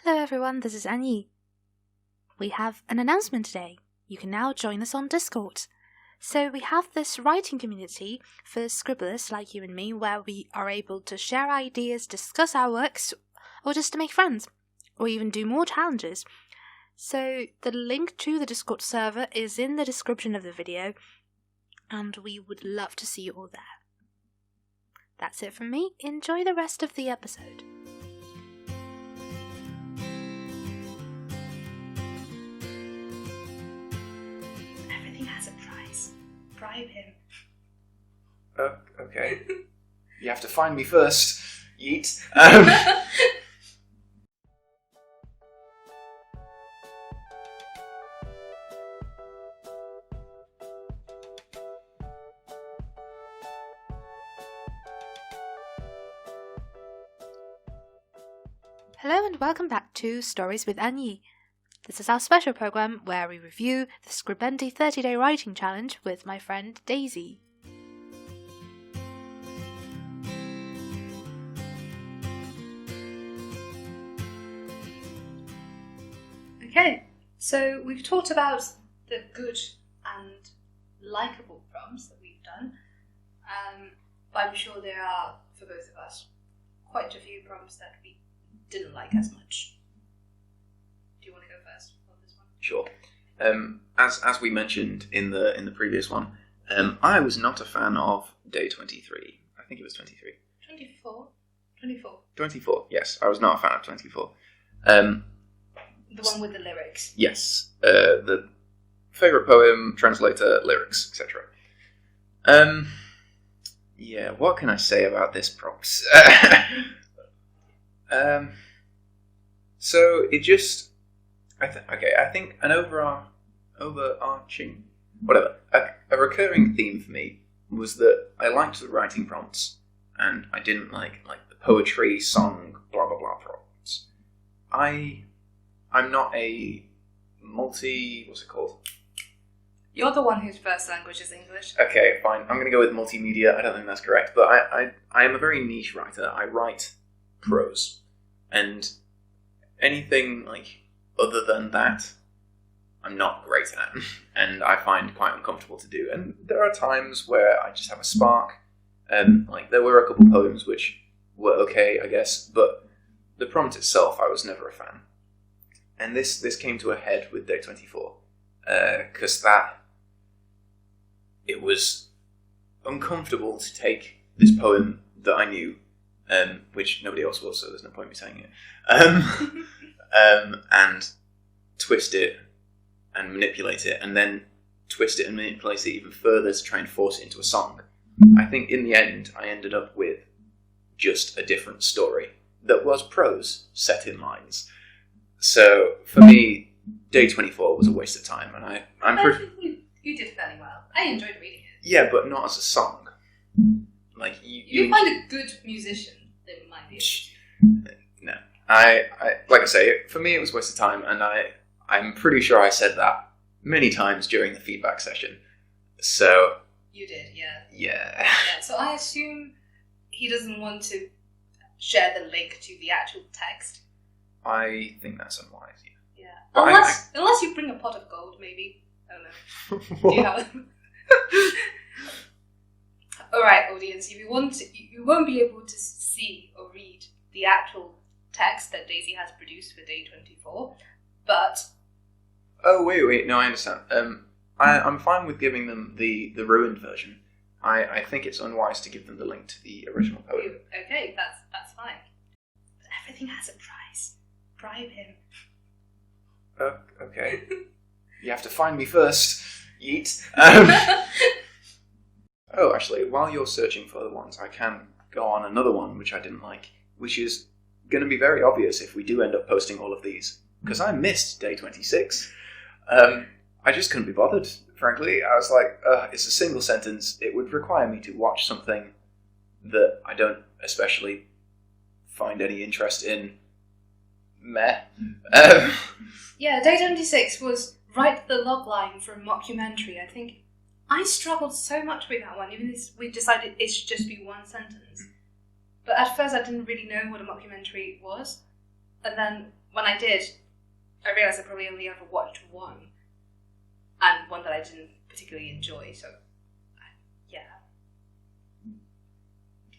Hello everyone, this is AnYi. We have an announcement today. You can now join us on Discord. So we have this writing community for scribblers like you and me where we are able to share ideas, discuss our works, or just to make friends, or even do more challenges. So the link to the Discord server is in the description of the video, and we would love to see you all there. That's it from me. Enjoy the rest of the episode. Everything has a price. Bribe him. Okay. You have to find me first. Yeet. Hello and welcome back to Stories with AnYi. This is our special program where we review the Scribendi 30-day writing challenge with my friend Daisy. Okay, so we've talked about the good and likeable prompts that we've done, but I'm sure there are, for both of us, quite a few prompts that we didn't like as much. Do you want to go first on this one? Sure. As we mentioned in the previous one, I was not a fan of day 23. I think it was 23. 24, yes. I was not a fan of 24. The one with the lyrics. Yes. The favourite poem, translator, lyrics, etc. Yeah, what can I say about this prompt? So it just, I think an overarching, whatever, a recurring theme for me was that I liked the writing prompts, and I didn't like the poetry, song, blah blah blah prompts. I'm not a what's it called? You're the one whose first language is English. Okay, fine. I'm going to go with multimedia. I don't think that's correct, but I am a very niche writer. I write prose. And anything other than that, I'm not great at, and I find quite uncomfortable to do. And there are times where I just have a spark, and there were a couple poems which were okay, I guess, but the prompt itself, I was never a fan. And this came to a head with day 24, because it was uncomfortable to take this poem that I knew. Which nobody else was, so there's no point in me saying it. And twist it and manipulate it, and then twist it and manipulate it even further to try and force it into a song. I think in the end, I ended up with just a different story that was prose set in lines. So for me, day 24 was a waste of time, and I'm pretty. You did fairly well. I enjoyed reading it. Yeah, but not as a song. You find a good musician. Might be. No, I like I say, for me it was a waste of time, and I'm pretty sure I said that many times during the feedback session. So you did, yeah. Yeah. So I assume he doesn't want to share the link to the actual text. I think that's unwise. Yeah. Unless you bring a pot of gold, maybe. I don't know. Do you have? Alright, audience, if you want to, you won't be able to see or read the actual text that Daisy has produced for day 24, but... Oh, wait, no, I understand. I'm fine with giving them the ruined version. I think it's unwise to give them the link to the original poem. Okay, that's fine. But everything has a price. Bribe him. Okay. You have to find me first. Yeet. Oh, actually, while you're searching for other ones, I can go on another one which I didn't like, which is going to be very obvious if we do end up posting all of these, because I missed day 26. I just couldn't be bothered, frankly. I was like, it's a single sentence. It would require me to watch something that I don't especially find any interest in. Meh. Yeah, day 26 was write the logline for a mockumentary. I think I struggled so much with that one, even if we decided it should just be one sentence. But at first I didn't really know what a mockumentary was. And then when I did, I realised I probably only ever watched one, and one that I didn't particularly enjoy, so, yeah.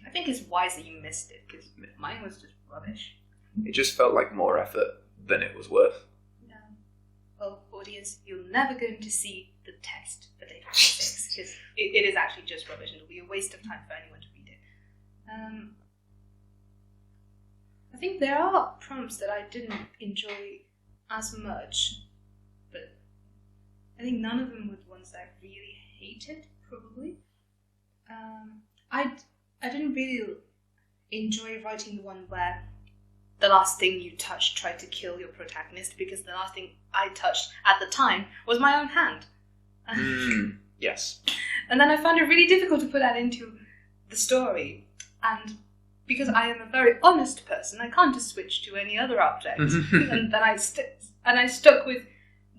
I think it's wise that you missed it, because mine was just rubbish. It just felt like more effort than it was worth. Yeah. Well, audience, you're never going to see the text for Day 26, because it is actually just rubbish, and it'll be a waste of time for anyone to read it. I think there are prompts that I didn't enjoy as much, but I think none of them were the ones that I really hated, probably. I didn't really enjoy writing the one where the last thing you touched tried to kill your protagonist, because the last thing I touched at the time was my own hand. Yes. And then I found it really difficult to put that into the story, and because I am a very honest person, I can't just switch to any other object. And then I stuck with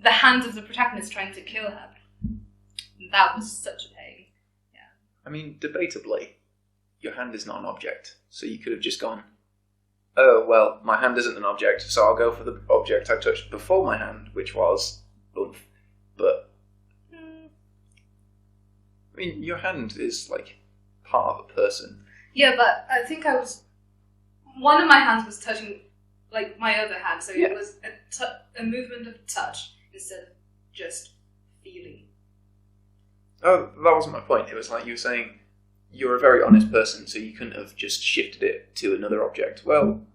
the hands of the protagonist trying to kill her. That was such a pain. Yeah. I mean, debatably, your hand is not an object, so you could have just gone, oh, well, my hand isn't an object, so I'll go for the object I touched before my hand, which was oomph. But, I mean, your hand is, like, part of a person. Yeah, but I think one of my hands was touching, like, my other hand, so it was a movement of touch instead of just feeling. Oh, that wasn't my point. It was like you were saying, you're a very honest person, so you couldn't have just shifted it to another object. Well,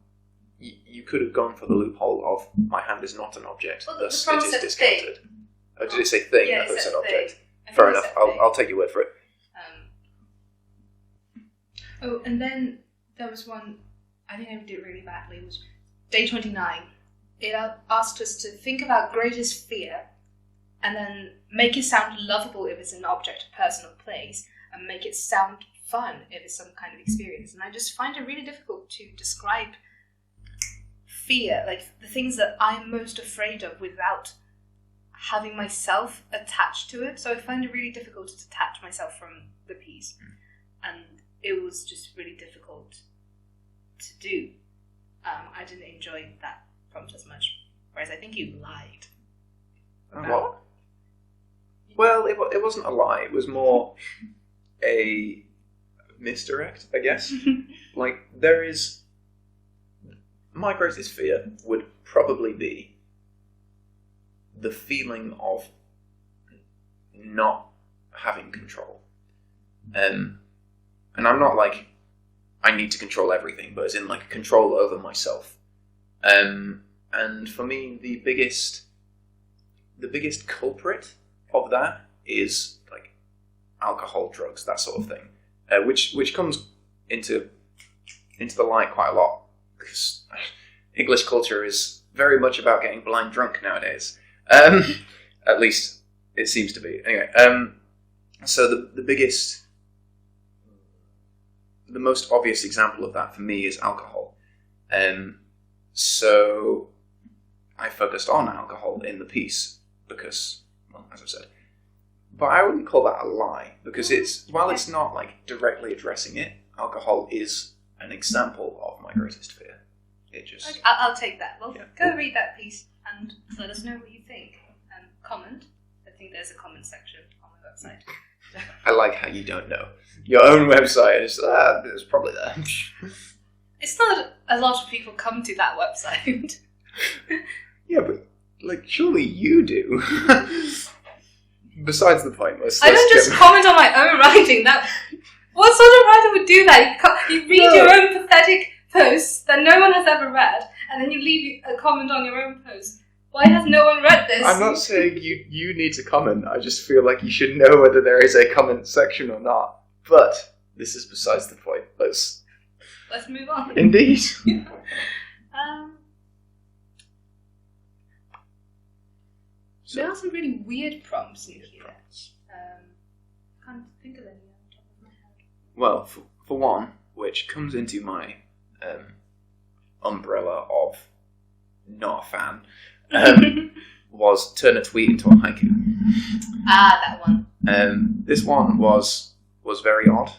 you could have gone for the loophole of, my hand is not an object, well, thus it is discounted. Thing. Oh, did it say thing? Yeah, I thought it said object. Thing. Fair enough, I'll take your word for it. Oh, and then there was one, I think I did really badly, it was Day 29. It asked us to think about greatest fear, and then make it sound lovable if it's an object, a person, or place, and make it sound fun if it's some kind of experience. And I just find it really difficult to describe fear, like the things that I'm most afraid of, without having myself attached to it. So I find it really difficult to detach myself from the piece. And it was just really difficult to do. I didn't enjoy that prompt as much. Whereas I think you lied. What? Well, it wasn't a lie. It was more a misdirect, I guess. Like, there is... My greatest fear would probably be the feeling of not having control. And I'm not like, I need to control everything, but as in like control over myself. And for me, the biggest culprit of that is like alcohol, drugs, that sort of thing, which comes into the light quite a lot, because English culture is very much about getting blind drunk nowadays. At least it seems to be. Anyway, so the most obvious example of that for me is alcohol. So I focused on alcohol in the piece because, well, as I've said. But I wouldn't call that a lie, because while it's not like directly addressing it, alcohol is an example of my greatest fear. It just... Okay, I'll take that. Well, go read that piece and let us know what you think. And comment. I think there's a comment section on my website. I like how you don't know. Your own website is it's probably there. It's not that a lot of people come to that website. Yeah, but like surely you do. Besides the point, I don't just comment on my own writing. What sort of writer would do that? You read your own pathetic posts that no one has ever read, and then you leave a comment on your own post. Why has no one read this? I'm not saying you need to comment. I just feel like you should know whether there is a comment section or not. But this is besides the point. Let's move on. Indeed. There are some really weird prompts in here. I can't think of any on the top of my head. Well, for one, which comes into my umbrella of not a fan, was turn a tweet into a haiku. Ah, that one. This one was very odd.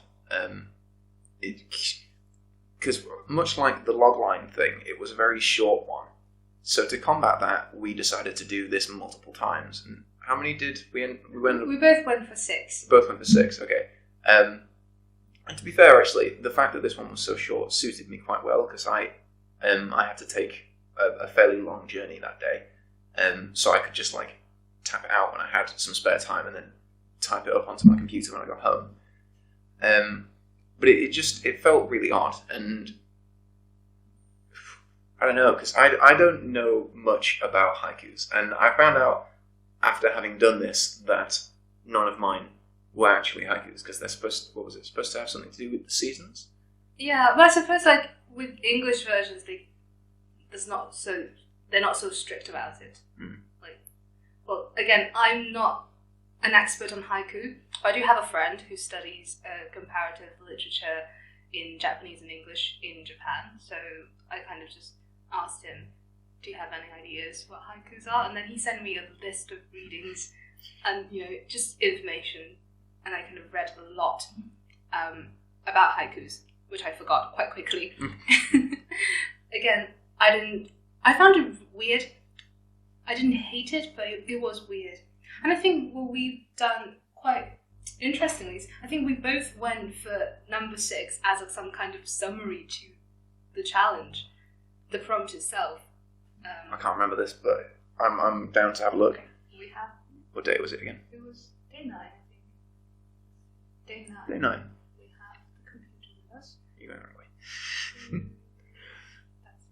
Because much like the logline thing, it was a very short one. So to combat that, we decided to do this multiple times. And how many did we end? We both went for 6. Both went for 6, okay. And to be fair, actually, the fact that this one was so short suited me quite well, because I had to take a fairly long journey that day. So I could just like tap it out when I had some spare time and then type it up onto my computer when I got home. But it felt really odd, and I don't know, because I don't know much about haikus, and I found out after having done this that none of mine were actually haikus, because they're supposed to have something to do with the seasons? Yeah, but I suppose like with English versions, they're not so strict about it. Like, well, again, I'm not an expert on haiku, but I do have a friend who studies comparative literature in Japanese and English in Japan, so I kind of just asked him, do you have any ideas what haikus are? And then he sent me a list of readings and, just information, and I kind of read a lot about haikus, which I forgot quite quickly. Again, I found it weird. I didn't hate it, but it was weird. And I think what we've done quite interestingly is I think we both went for number 6 as some kind of summary to the challenge, the prompt itself. I can't remember this, but I'm down to have a look. We have. What day was it again? It was day 9, I think. Day 9. Day 9. We have the computer with us. You went the wrong way. That's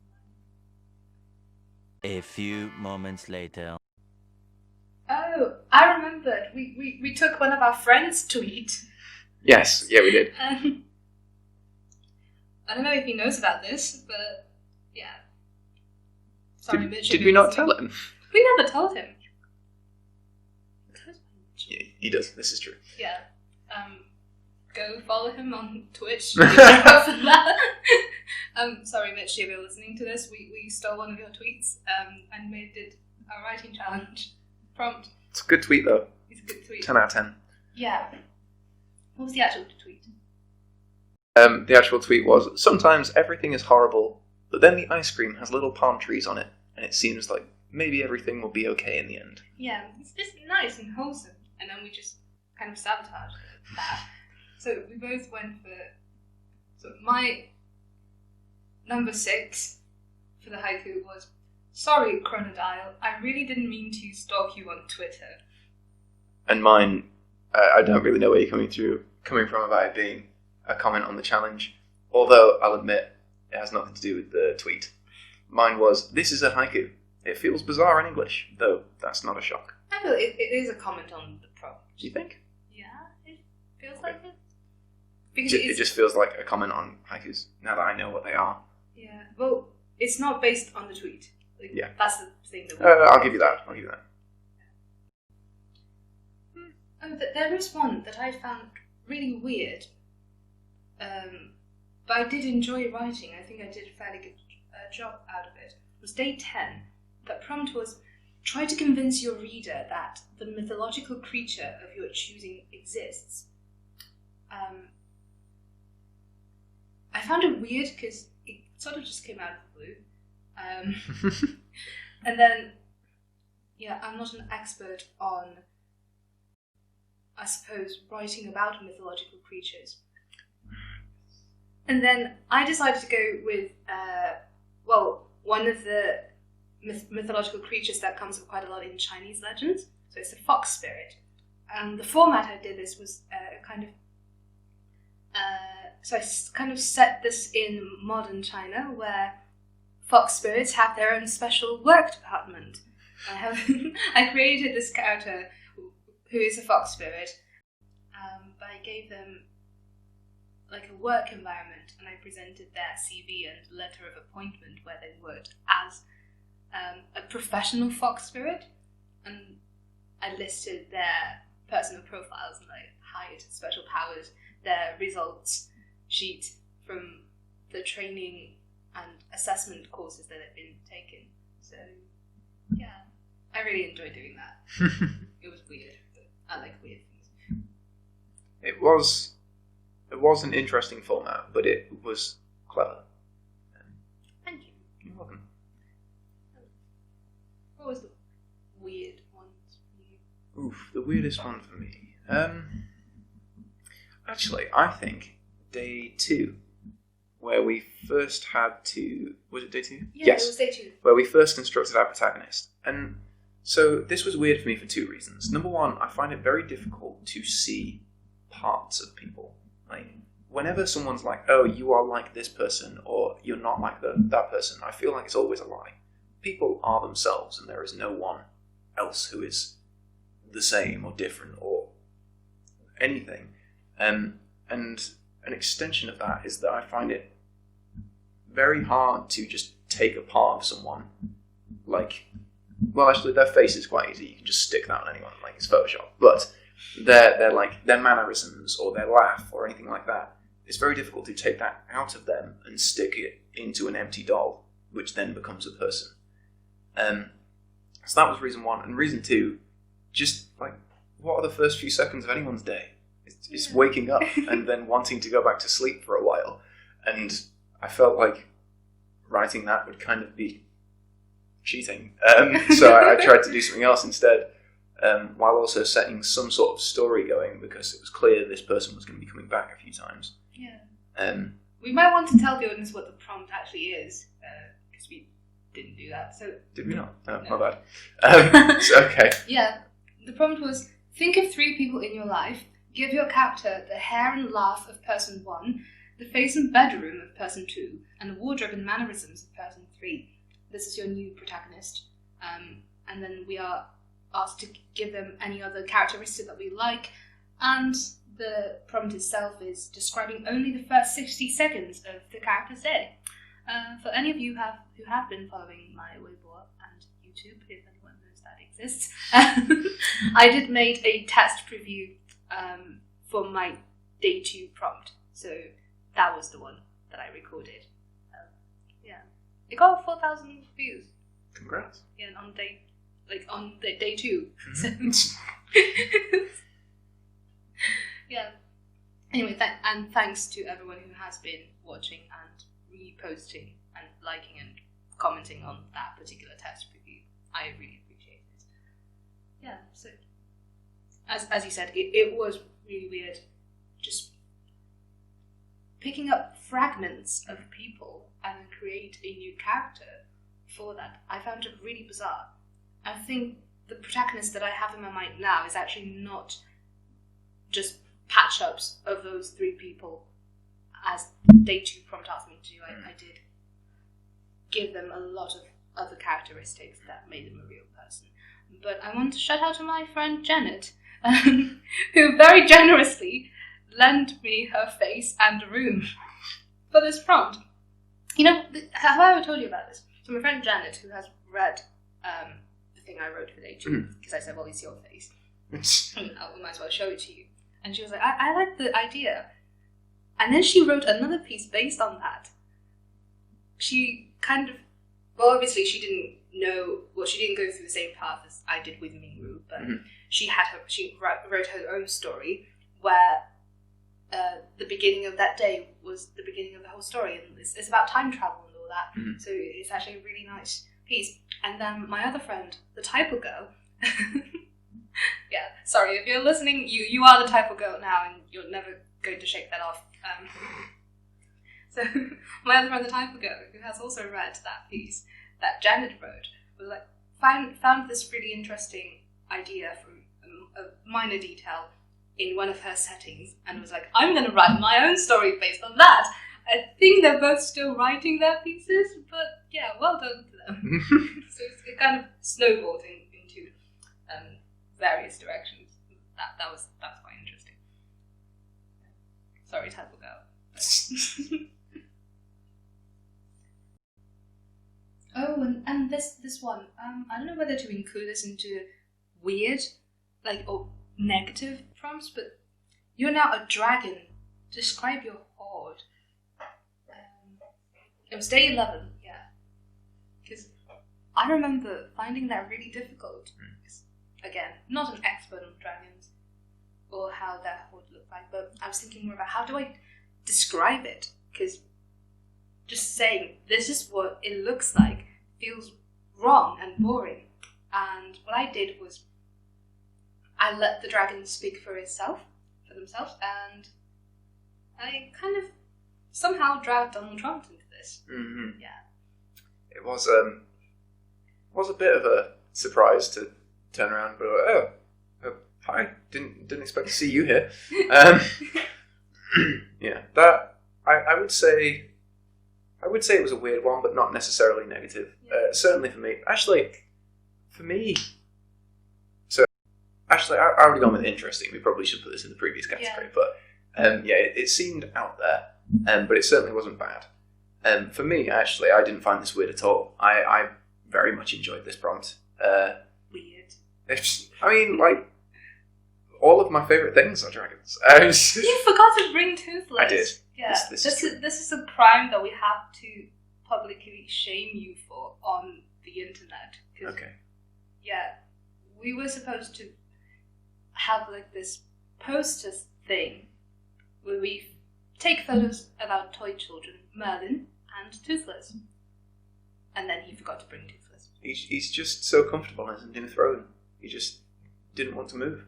9. A few moments later. Oh, I remembered. We took one of our friends' tweet. Yes, yeah, we did. I don't know if he knows about this, but yeah. Sorry, Mitch. Did we not tell him? We never told him. Yeah, he does. This is true. Yeah. Go follow him on Twitch. Sorry, Mitch, if you're listening to this, we stole one of your tweets and made it a writing challenge prompt. It's a good tweet, though. It's a good tweet. 10 out of 10. Yeah. What was the actual tweet? The actual tweet was, sometimes everything is horrible, but then the ice cream has little palm trees on it, and it seems like maybe everything will be okay in the end. Yeah, it's nice and wholesome, and then we just kind of sabotaged that. So we both went for... So my number 6 for the haiku was, sorry, Chronodile, I really didn't mean to stalk you on Twitter. And mine, I don't really know where you're coming from about it being a comment on the challenge, although I'll admit it has nothing to do with the tweet. Mine was, this is a haiku. It feels bizarre in English, though that's not a shock. I feel it is a comment on the prompt. Do you think? Yeah, it feels like it. Because it just feels like a comment on haikus, now that I know what they are. Yeah, well, it's not based on the tweet. Like, yeah. That's the thing that I'll give you that. There is one that I found really weird, but I did enjoy writing. I think I did a fairly good job out of it. It was day 10. The prompt was, try to convince your reader that the mythological creature of your choosing exists. I found it weird because it sort of just came out of the blue. And then, yeah, I'm not an expert on, I suppose, writing about mythological creatures. And then I decided to go with, one of the mythological creatures that comes up quite a lot in Chinese legends. So it's a fox spirit. And the format I did this was so I kind of set this in modern China, where fox spirits have their own special work department. I created this character who is a fox spirit, but I gave them like a work environment, and I presented their CV and letter of appointment where they worked as a professional fox spirit, and I listed their personal profiles and like height, special powers, their results sheet from the training and assessment courses that had been taken. So, yeah, I really enjoyed doing that. It was weird, but I like weird things. It was an interesting format, but it was clever. Thank you. You're welcome. What was the weird ones for you? Oof, the weirdest one for me. Actually, I think day 2, where we first had to... Was it day 2? Yeah, yes. It was day 2. Where we first constructed our protagonist. And so this was weird for me for 2 reasons. Number one, I find it very difficult to see parts of people. Like, whenever someone's like, oh, you are like this person, or you're not like that person, I feel like it's always a lie. People are themselves, and there is no one else who is the same or different or anything. And an extension of that is that I find it very hard to just take a part of someone. Like, well, actually, their face is quite easy. You can just stick that on anyone, like it's Photoshop. But their mannerisms or their laugh or anything like that, it's very difficult to take that out of them and stick it into an empty doll, which then becomes a person. So that was reason 1. And reason 2, just like, what are the first few seconds of anyone's day? It's waking up and then wanting to go back to sleep for a while. And I felt like writing that would kind of be cheating. So I tried to do something else instead, while also setting some sort of story going, because it was clear this person was going to be coming back a few times. Yeah. We might want to tell the audience what the prompt actually is, because we didn't do that. So did we not? Oh, no. My bad. Okay. Yeah, the prompt was, think of 3 people in your life. Give your character the hair and laugh of person 1, the face and bedroom of person 2, and the wardrobe and mannerisms of person 3. This is your new protagonist. And then we are asked to give them any other characteristic that we like. And the prompt itself is describing only the first 60 seconds of the character's day. For any of you who have been following my Weibo and YouTube, if anyone knows that exists, I did make a test preview for my day 2 prompt. So that was the one that I recorded. Yeah. It got 4,000 views. Congrats. Yeah, on day 2. Mm-hmm. So, yeah. Anyway, and thanks to everyone who has been watching and reposting and liking and commenting on that particular test preview. I really appreciate it. Yeah, so as you said, it was really weird just picking up fragments of people and then create a new character for that. I found it really bizarre. I think the protagonist that I have in my mind now is actually not just patch-ups of those 3 people as day 2 prompt asked me to do. I did give them a lot of other characteristics that made them a real person. But I want to shout out to my friend Janet, who very generously lent me her face and room for this prompt. You know, have I ever told you about this? So my friend Janet, who has read the thing I wrote for day 2, because I said, well, it's your face, I might as well show it to you. And she was like, I like the idea. And then she wrote another piece based on that. She kind of, well, obviously she didn't know, well, she didn't go through the same path as I did with Mingru, but she wrote her own story where the beginning of that day was the beginning of the whole story, and it's about time travel and all that. So it's actually a really nice piece. And then my other friend, the typo girl, yeah, sorry, if you're listening, you are the typo girl now, and you're never going to shake that off. So my other friend, the typo girl, who has also read that piece that Janet wrote, was like found this really interesting idea from a minor detail in one of her settings, and was like, I'm going to write my own story based on that. I think they're both still writing their pieces, but yeah, well done to them. So it kind of snowballed into various directions. That's quite interesting. Sorry, typo girl. Oh, and this one. I don't know whether to include this into weird, or negative prompts, but you're now a dragon. Describe your horde. It was day 11, yeah. Because I remember finding that really difficult. Again, not an expert on dragons or how their horde looked like, but I was thinking more about how do I describe it? Because just saying this is what it looks like feels wrong and boring. And what I did was I let the dragon speak for themselves, and I kind of somehow dragged Donald Trump into this. Mm-hmm. Yeah. It was a bit of a surprise to turn around, but hi, didn't expect to see you here. Yeah, that I would say it was a weird one, but not necessarily negative. Yeah. Certainly for me. Actually, I already gone with interesting. We probably should put this in the previous category, but it seemed out there, but it certainly wasn't bad. For me, actually, I didn't find this weird at all. I very much enjoyed this prompt. Weird. Like, all of my favourite things are dragons. You forgot to bring Toothless. I did. Yeah, This is a crime that we have to publicly shame you for on the internet. Okay. Yeah, we were supposed to have like this poster thing where we take photos of our toy children, Merlin and Toothless. And then he forgot to bring Toothless. He's just so comfortable in his new throne. He just didn't want to move.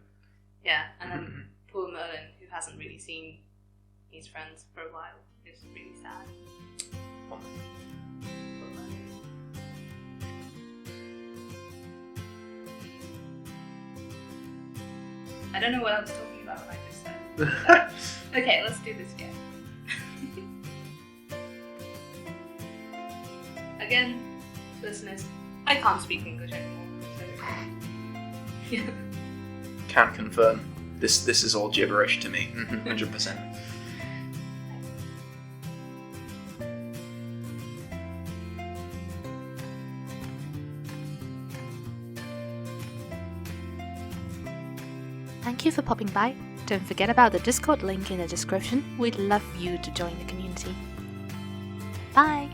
Yeah, and then poor Merlin, who hasn't really seen his friends for a while, is really sad. Oh. Poor Merlin. I don't know what I was talking about when I just said. Okay, let's do this again. Again, listeners, I can't speak English anymore. So. Yeah. Can confirm. This is all gibberish to me. 100%. Thank you for popping by. Don't forget about the Discord link in the description. We'd love you to join the community. Bye!